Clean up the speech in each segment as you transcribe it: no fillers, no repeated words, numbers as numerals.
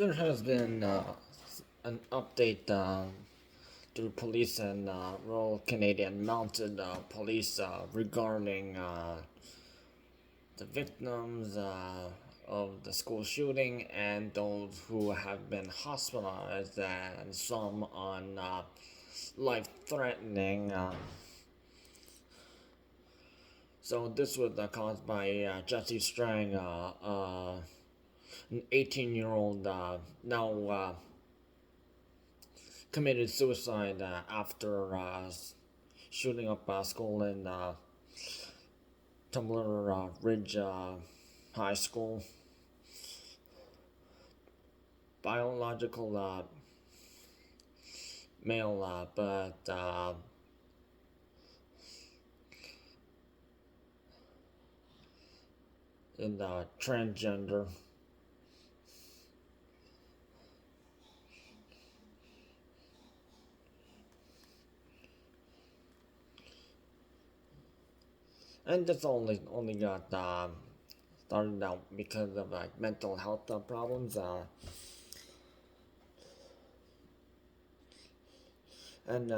There has been an update to police and Royal Canadian Mounted Police regarding the victims of the school shooting and those who have been hospitalized and some on life-threatening. So this was caused by Jesse Strang, an 18-year-old now committed suicide after shooting up a school in Tumbler Ridge High School. Biological male, but in transgender. And this only got started out because of mental health problems. And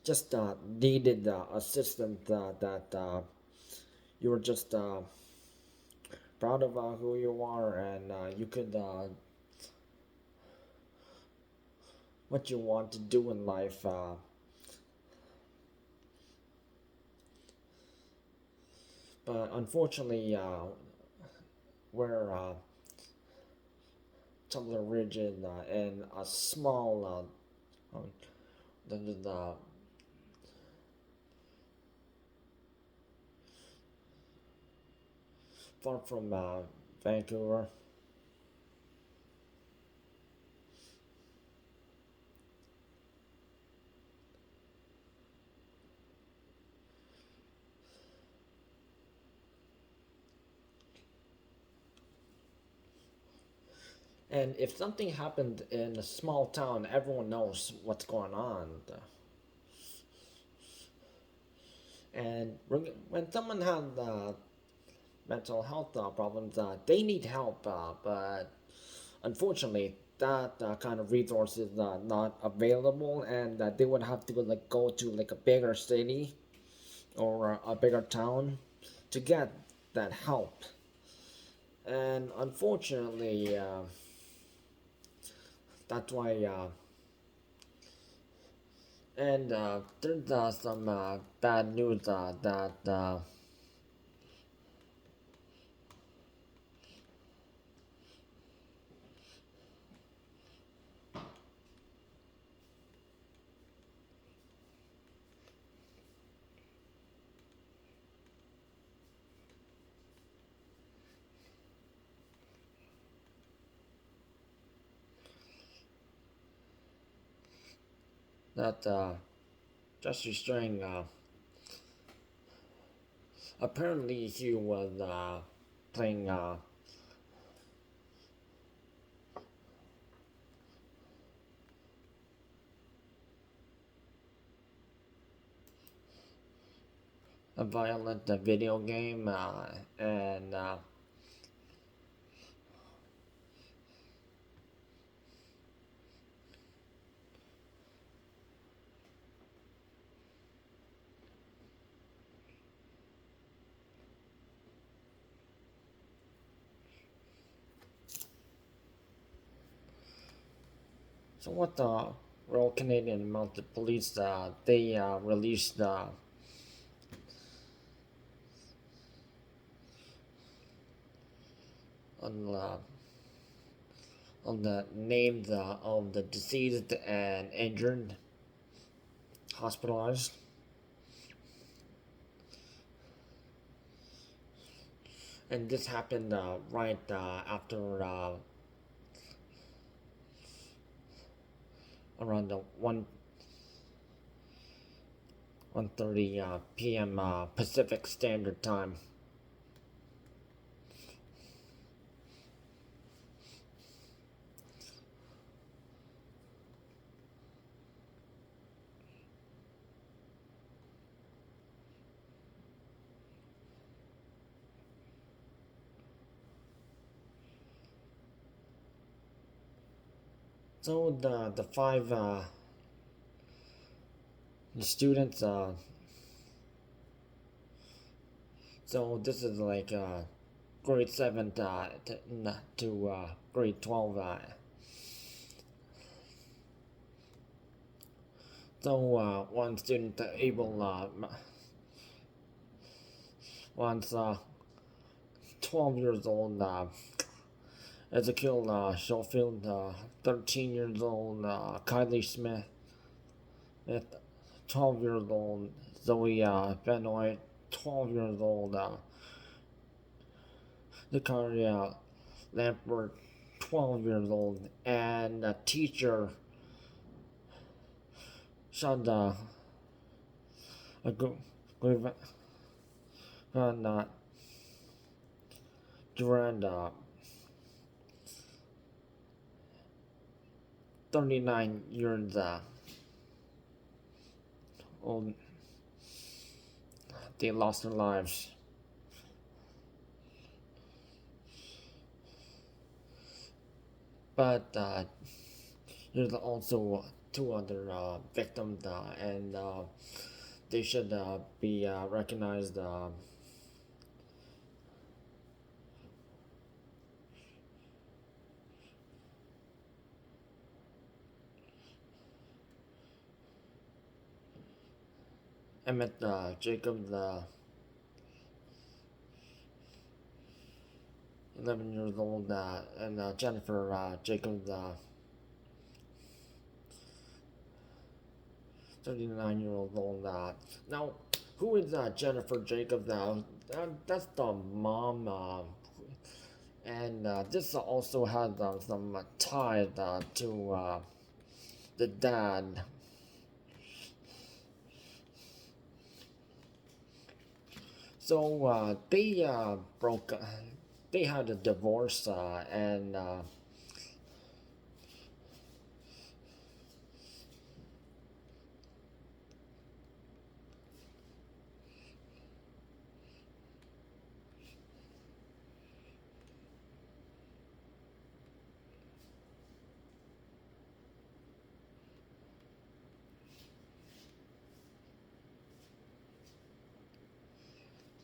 just needed assistance that you were just proud of who you are, and you could what you want to do in life. But unfortunately, we're Tumbler Ridge in a small the far from Vancouver. And if something happened in a small town, everyone knows what's going on. And when someone has mental health problems, they need help. But unfortunately, that kind of resource is not available, and they would have to go to like a bigger city or a bigger town to get that help. And unfortunately, that's why. And there's some bad news that Jesse Strang apparently he was playing a violent video game and so what the Royal Canadian Mounted Police they released on the names of the deceased and injured, hospitalized. And this happened right after around the 1:30 p.m. Pacific Standard Time. So the five the students. So this is like grade 7 to grade 12. So one student, Abel, one's 12 years old. Ezekiel Schofield, 13 years old. Kylie Smith, 12 years old. Zoey Benoit, 12 years old. Ticaria Lampert, 12 years old. And a teacher, Shannda Aviugana-Durand, 39 years old. They lost their lives. But there's also two other victims, and they should be recognized. Emmett Jacobs, 11 years old, and Jennifer Jacobs, 39-year-old old. Now, who is Jennifer Jacobs? That's the mom, and this also has some ties to the dad. So they broke. They had a divorce, and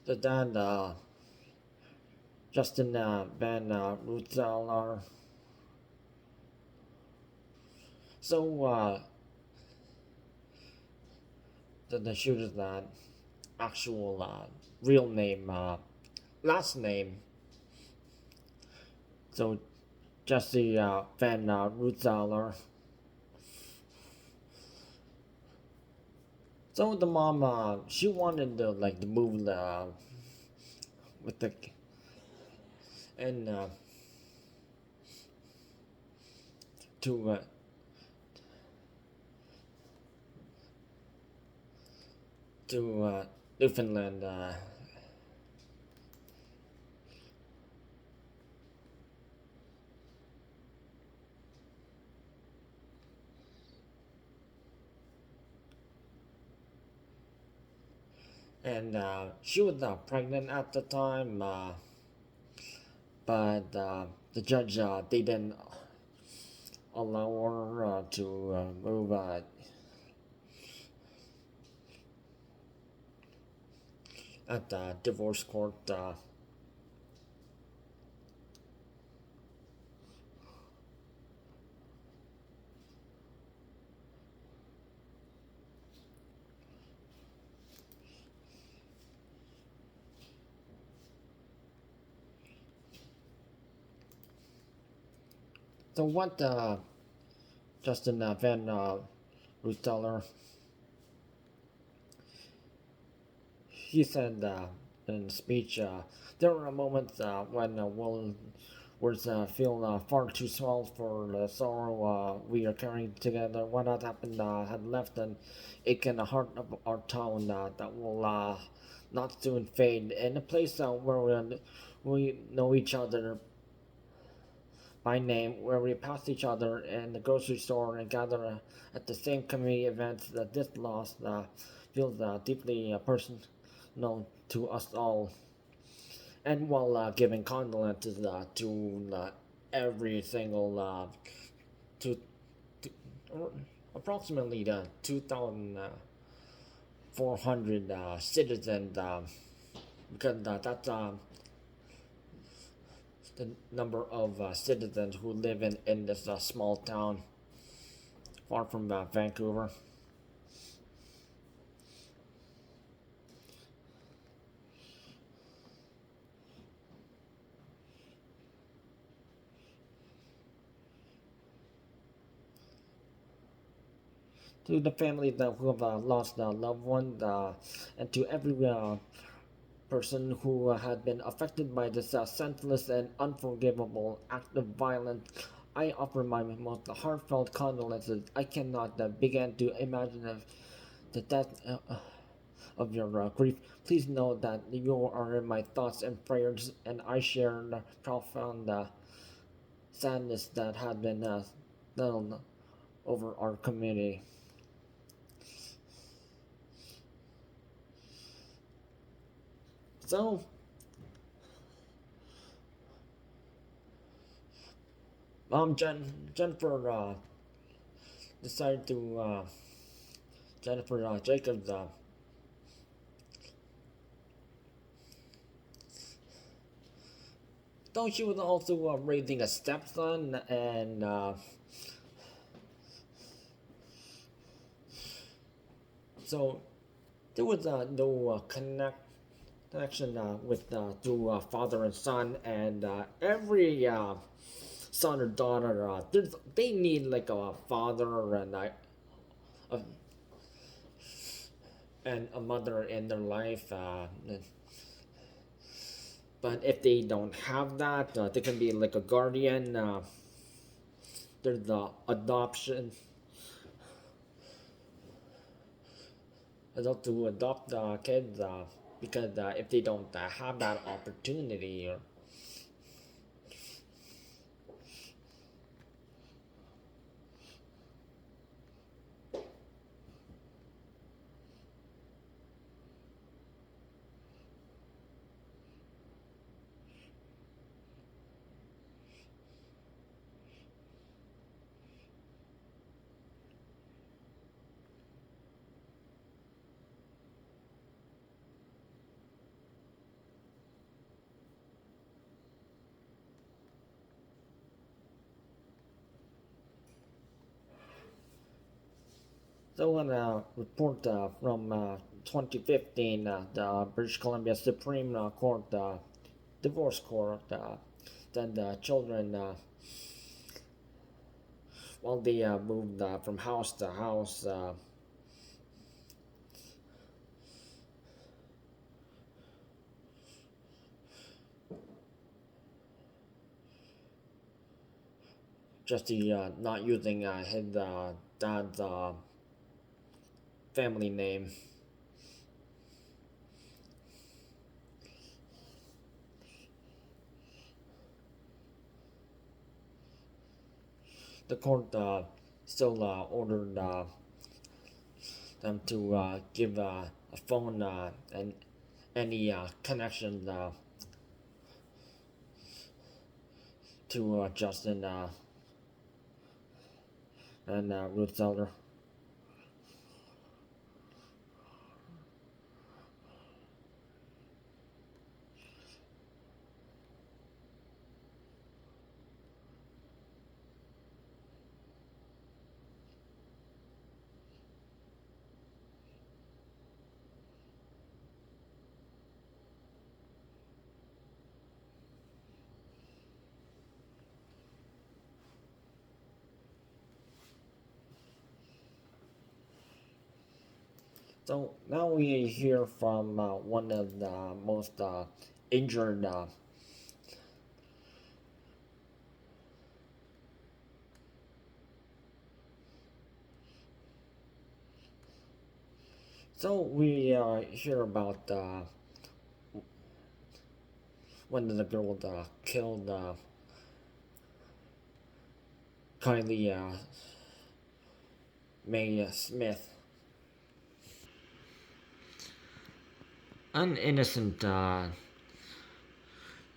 the dad, Justin Van Rootsellar. So the shooter's actual real name, last name. So Jesse Van Rootsellar. So the mom, she wanted to like to move with the and to Newfoundland. And she was pregnant at the time, but the judge they didn't allow her to move at the divorce court. So what Justin Van Rootsellar, he said in speech, there are moments when one words feel far too small for the sorrow we are carrying together. What had happened had left an ache in the heart of our town that will not soon fade. In a place where we know each other by name, where we pass each other in the grocery store and gather at the same community events, that this loss feels deeply personal to us all. And while giving condolences to every single to approximately the 2,400 citizens, because that's the number of citizens who live in this small town far from Vancouver. To the families who have lost loved ones, and to every person who had been affected by this senseless and unforgivable act of violence, I offer my most heartfelt condolences. I cannot begin to imagine the death of your grief. Please know that you are in my thoughts and prayers, and I share the profound sadness that had been settled over our community. So, Jennifer decided to Jennifer Jacobs. Though she was also raising a stepson, and so there was no connection with to father and son, and every son or daughter, they need like a father a, and a mother in their life. But if they don't have that, they can be like a guardian. There's the adoption, adult to adopt kids, because if they don't have that opportunity, so in a report from 2015, the British Columbia Supreme Court, divorce court, that the children, while they moved from house to house, Jesse not using his dad's family name. The court still ordered them to give a phone and any connections to Justin and Rootsellar. So now we hear from one of the most injured so we hear about when the girl killed Kylie May Smith. An innocent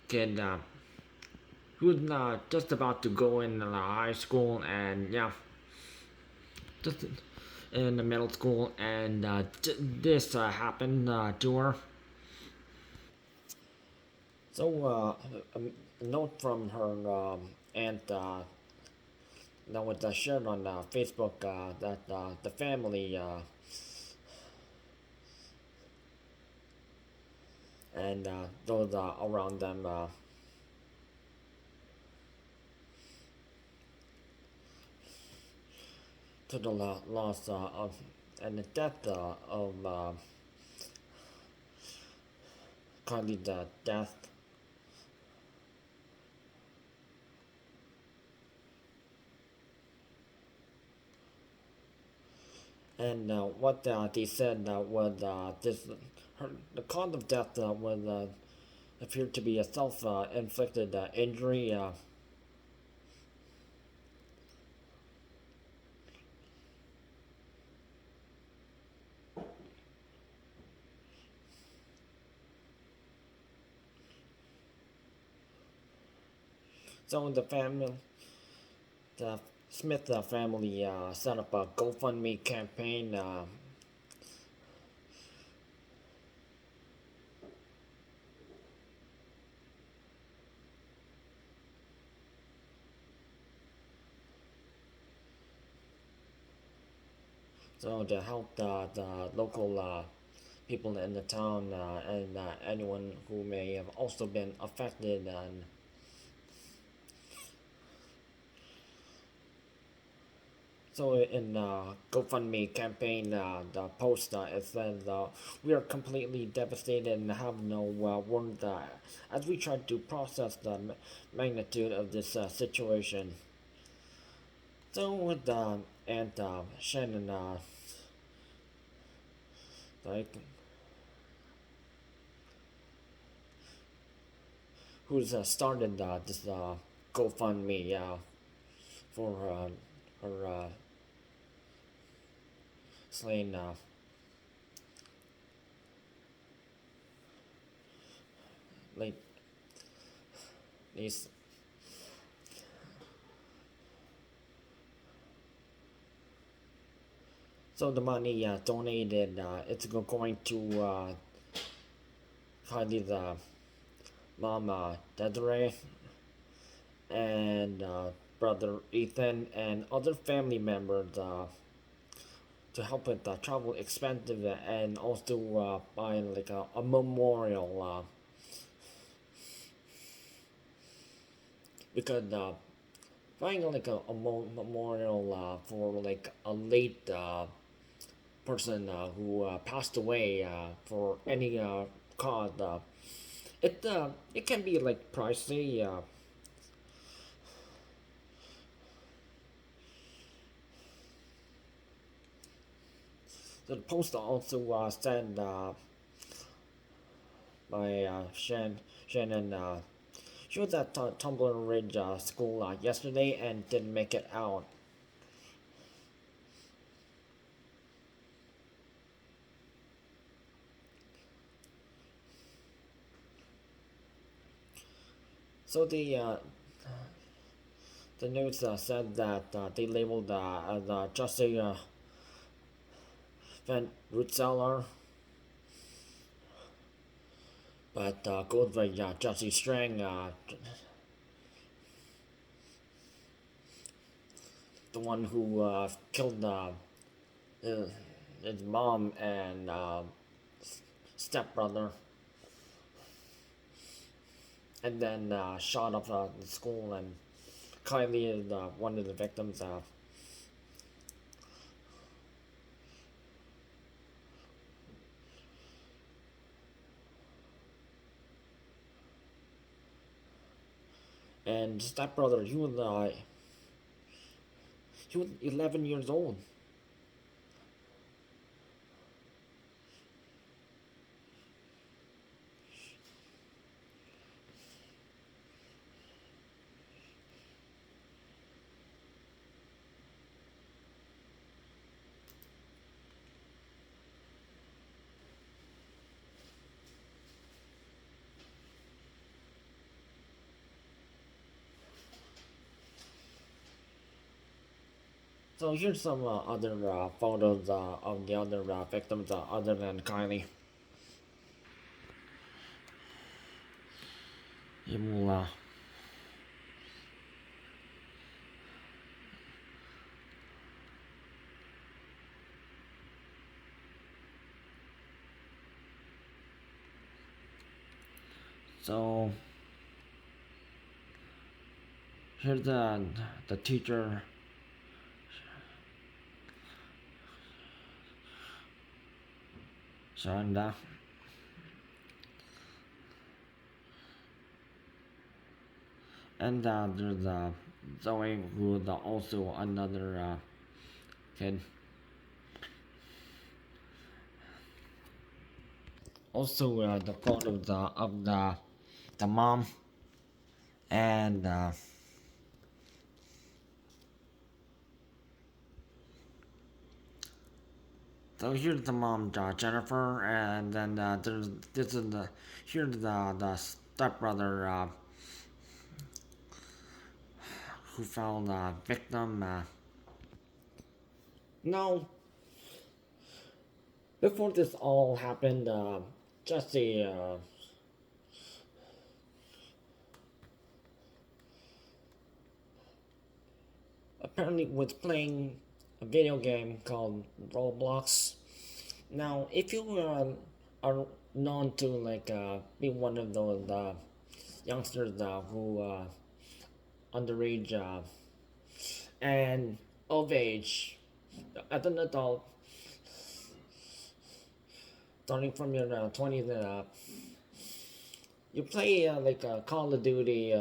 kid who was just about to go in high school, and yeah, just in the middle school, and this happened to her. So, a note from her aunt that was shared on Facebook that the family and those around them to the loss of and the death of Kylie's death. And what they said was the cause of death was appeared to be a self-inflicted injury. So the Smith family set up a GoFundMe campaign. So to help the local people in the town and anyone who may have also been affected. And so in GoFundMe campaign, the post it says, "We are completely devastated and have no words as we try to process the magnitude of this situation." So with Aunt Shannon, like who's started this GoFundMe for her slain late niece. So the money donated, it's going to Kylie's mom, Desiree, and brother Ethan, and other family members to help with travel expenses and also buy like a memorial because buying like a memorial for like a late person who passed away for any cause. It can be like pricey. The post also said by Shannon. She was at Tumbler Ridge School yesterday and didn't make it out. So the news said that they labeled as Jesse Van Rootsellar, but goes by Jesse Strang, the one who killed his, his mom and stepbrother, and then shot up the school. And Kylie is one of the victims. And stepbrother, he was 11 years old. So here's some other photos of the other victims other than Kylie. You will, so here's the teacher. Shannda. And there's Zoey, who's also another kid. Also, the photos of the mom and so here's the mom, Jennifer, and then there's this is the here's the stepbrother who fell victim. Now, before this all happened, Jesse apparently was playing a video game called Roblox. Now, if you are known to be one of those youngsters who underage and of age, as an adult, starting from your 20s, you play Call of Duty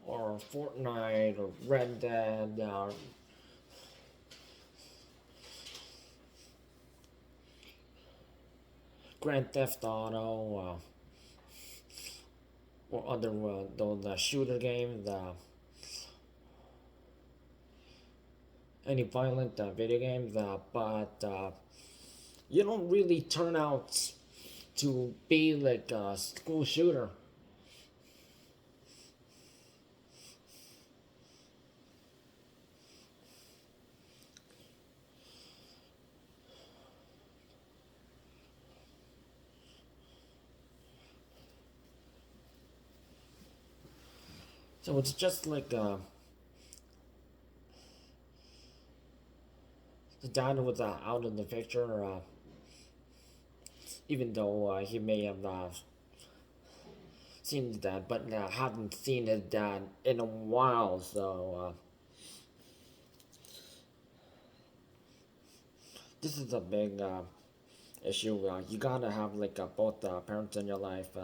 or Fortnite or Red Dead Grand Theft Auto or other those shooter games, any violent video games, but you don't really turn out to be like a school shooter. So it's just like the dad was out of the picture, even though he may have seen his dad, but haven't seen his dad in a while. So this is a big issue. You gotta have both parents in your life.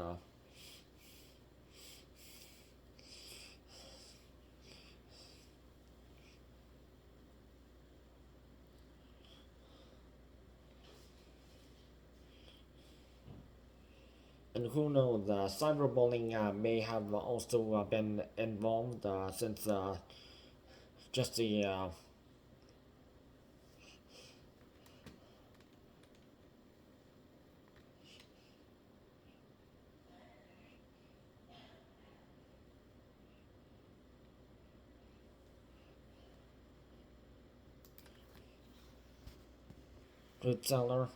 And who knows, cyberbullying may have also been involved since just the Rootsellar.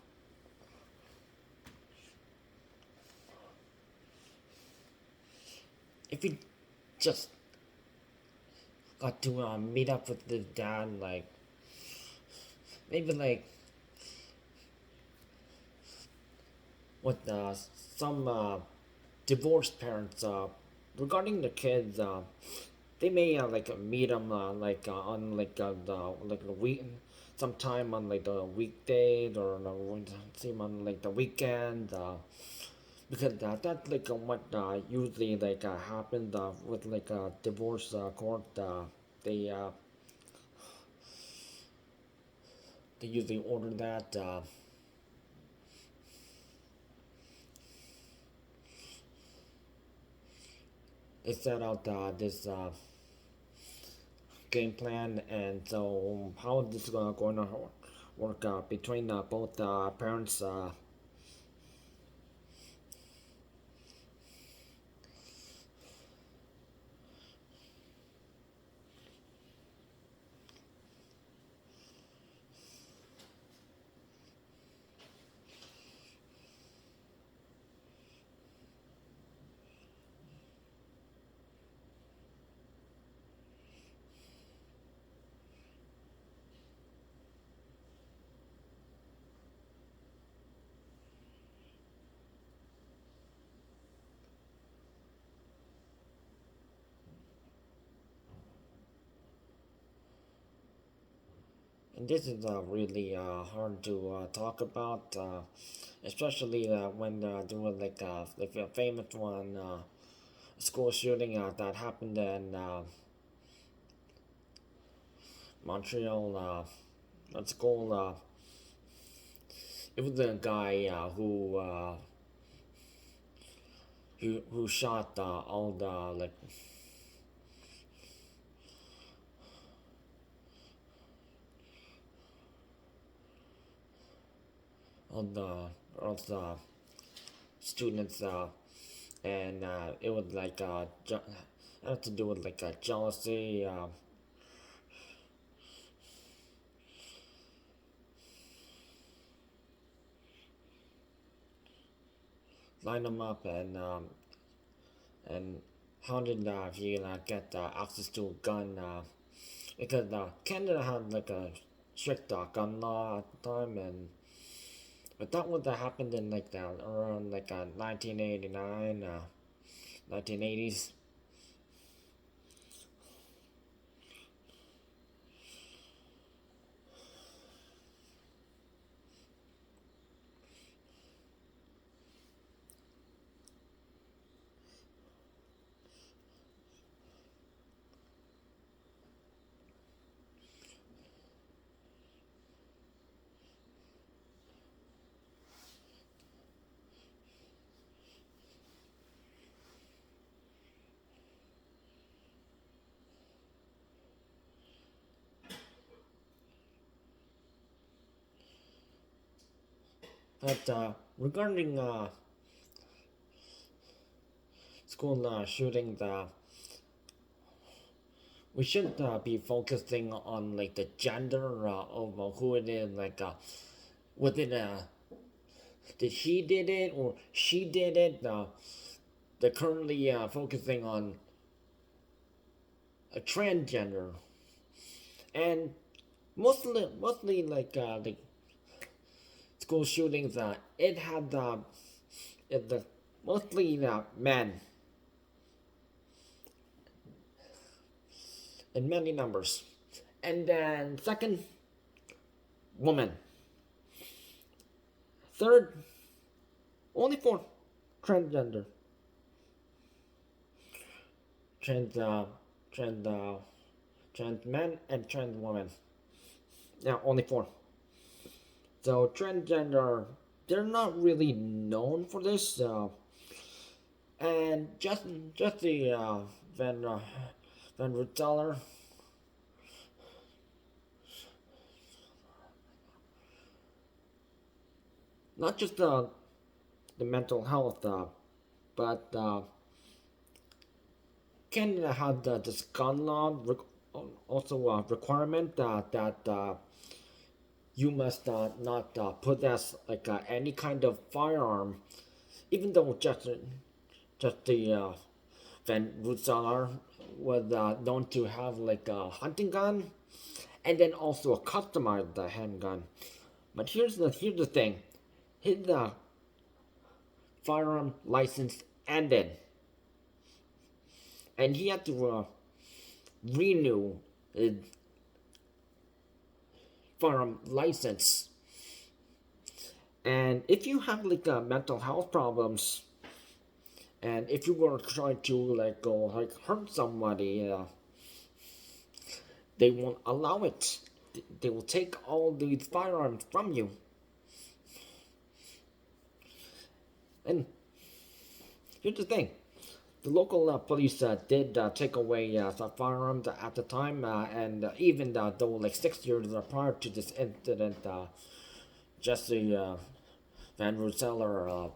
If he just got to meet up with his dad, maybe with some divorced parents regarding the kids, they may meet them on the week, sometime on the weekdays or see them on the weekend. Because that's what usually happens with a divorce court. They uh, they usually order that. They set out this game plan, and so how is this going to work between both parents? And this is really hard to talk about, especially when there was like a famous one, school shooting that happened in Montreal. At school, it was a guy who shot all the all the students, and it was had to do with jealousy. Line them up and how did he get access to a gun? Because Canada had like a strict gun law at the time, and but that would have happened in around 1989, 1980s. But regarding school shootings, we should be focusing on the gender of who it is. Was it did he did it or she did it? They're currently focusing on a transgender, and mostly the school shootings. It had mostly men in many numbers, and then second, woman. Third, only four, transgender, trans trans trans men and trans women. Yeah, only four. So transgender, they're not really known for this. And Jesse Van Rootsellar, not just the mental health, but Canada had this gun law also a requirement that you must not possess any kind of firearm, even though just the Van Rootsellar was known to have a hunting gun, and then also a customized handgun. But here's the thing, his firearm license ended, and he had to renew his firearm license. And if you have mental health problems, and if you were trying to go hurt somebody, they won't allow it. They will take all these firearms from you. And here's the thing, the local police did take away some firearms at the time, and even though 6 years prior to this incident, Jesse Van Rootsellar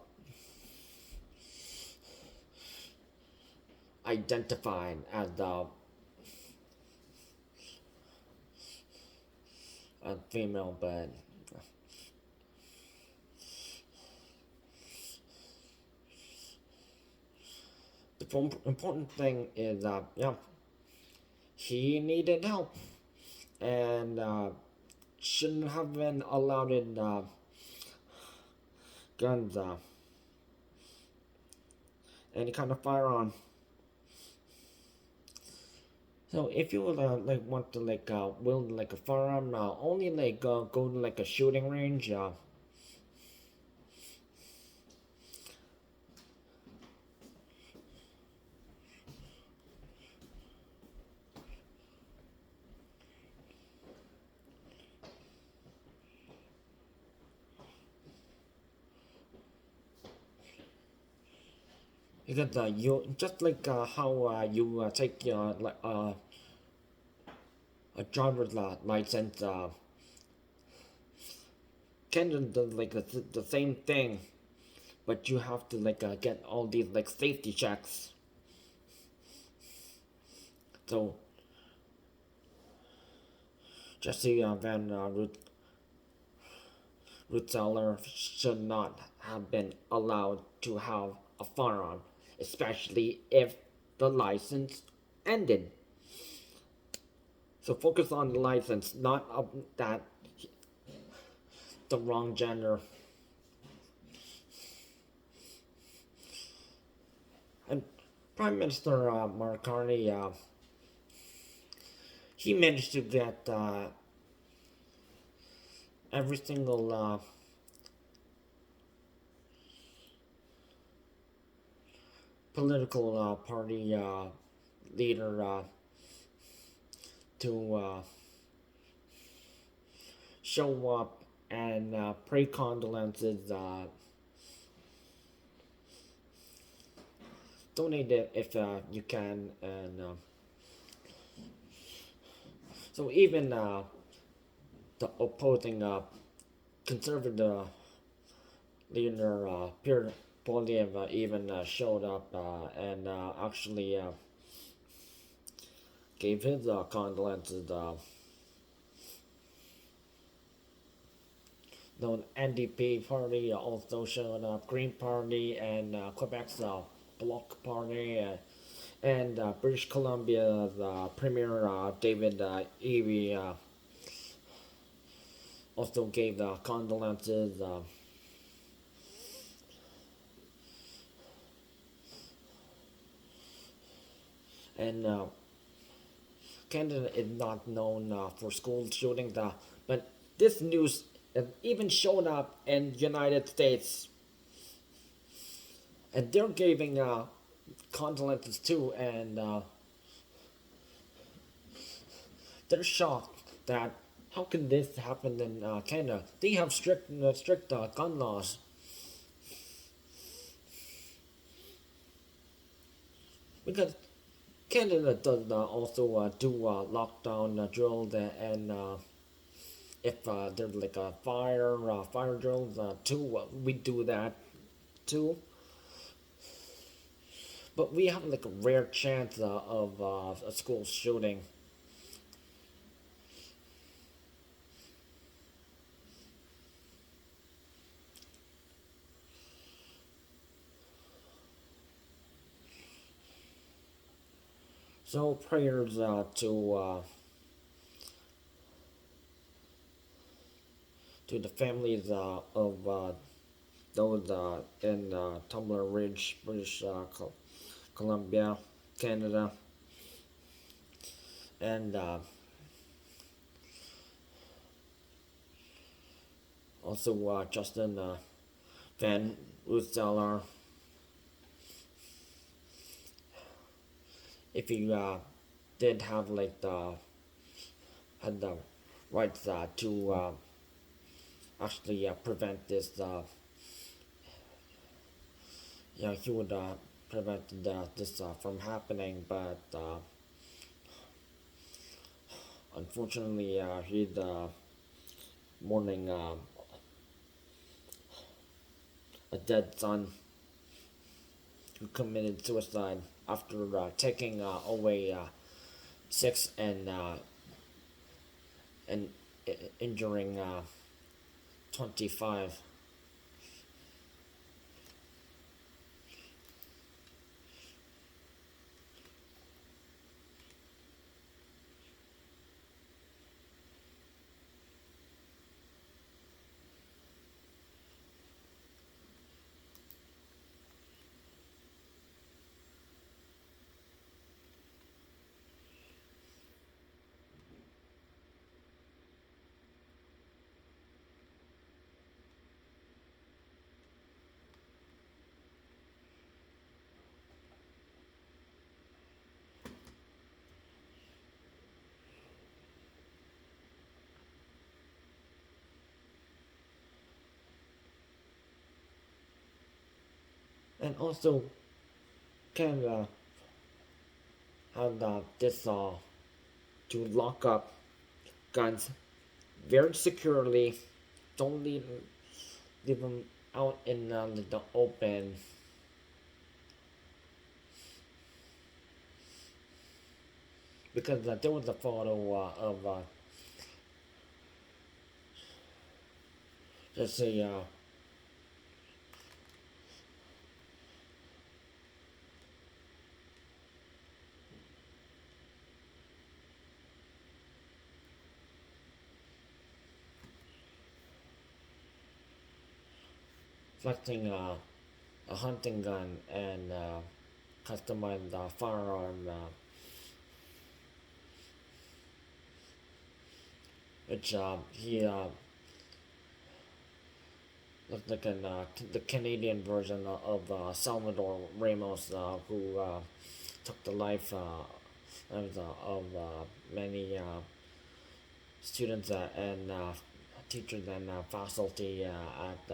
identified as a female, but the important thing is yeah, he needed help, and shouldn't have been allowed in guns, any kind of firearm. So if you would like want to build like a firearm, only go to like a shooting range. Because you just like how you take a driver's license, Canada does like the same thing, but you have to get all these like safety checks. So Jesse Van Rootsellar should not have been allowed to have a firearm, especially if the license ended. So focus on the license, not that the wrong gender. And Prime Minister Mark Carney, he managed to get every single political party leader to show up and pray condolences. Donate it if you can, and so even the opposing conservative leader Pierre Poilievre even showed up and actually gave his condolences. The NDP party also showed up, Green Party and Quebec's Bloc Party, and British Columbia's Premier David Eby also gave condolences. And Canada is not known for school shootings, but this news even showed up in United States, and they're giving condolences too, and they're shocked that how can this happen in Canada? They have strict gun laws. Because Canada does also do lockdown drills, and if there's like a fire drills too, we do that too. But we have like a rare chance of a school shooting. So prayers to the families of those in Tumbler Ridge, British Columbia, Canada, and also Justin Van Rootsellar. If you did have had the rights to actually prevent this, he would prevent this from happening, but unfortunately he's mourning a dead son who committed suicide after taking away 6 and injuring 25. and also can have this to lock up guns very securely. Don't leave them out in the open. Because there was a photo of just a flexing a hunting gun and customized firearm, which he looked like the Canadian version of Salvador Ramos, who took the life of many students and teachers and faculty at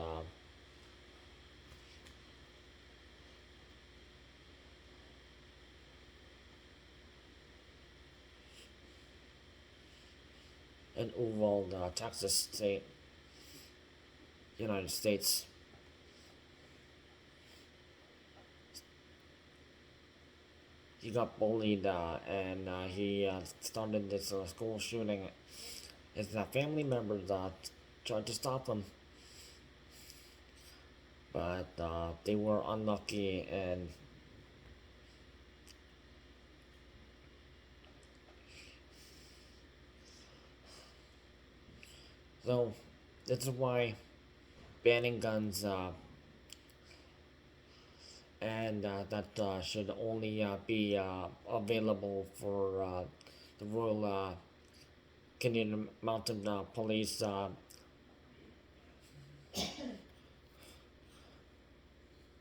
in Uvalde, Texas State, United States. He got bullied and he started this school shooting. His family members tried to stop him, but they were unlucky and so this is why banning guns and that should only be available for the Royal Canadian Mounted Police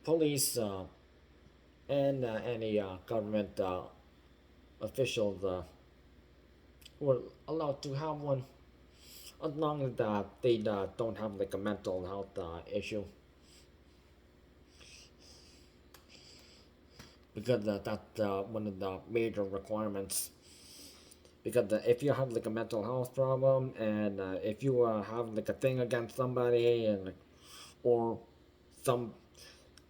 police and any government officials who are allowed to have one, as long as they don't have like a mental health issue. Because that's one of the major requirements. Because if you have like a mental health problem and if you have like a thing against somebody and or some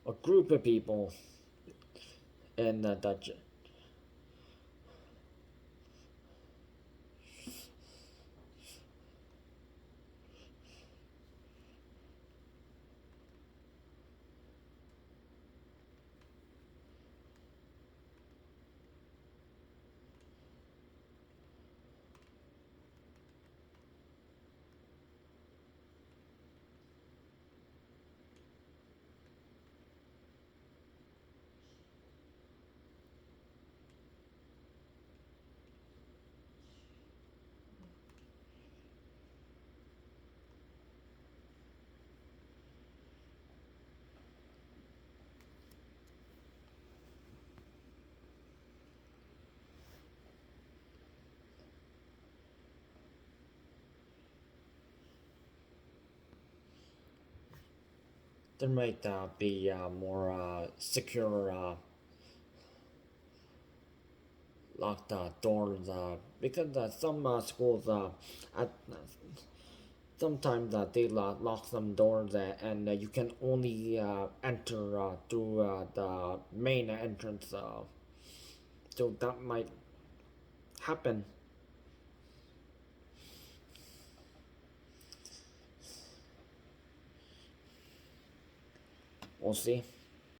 a group of people and that there might be more secure locked doors because some schools at sometimes they lock some doors and you can only enter through the main entrance, so that might happen. We'll see.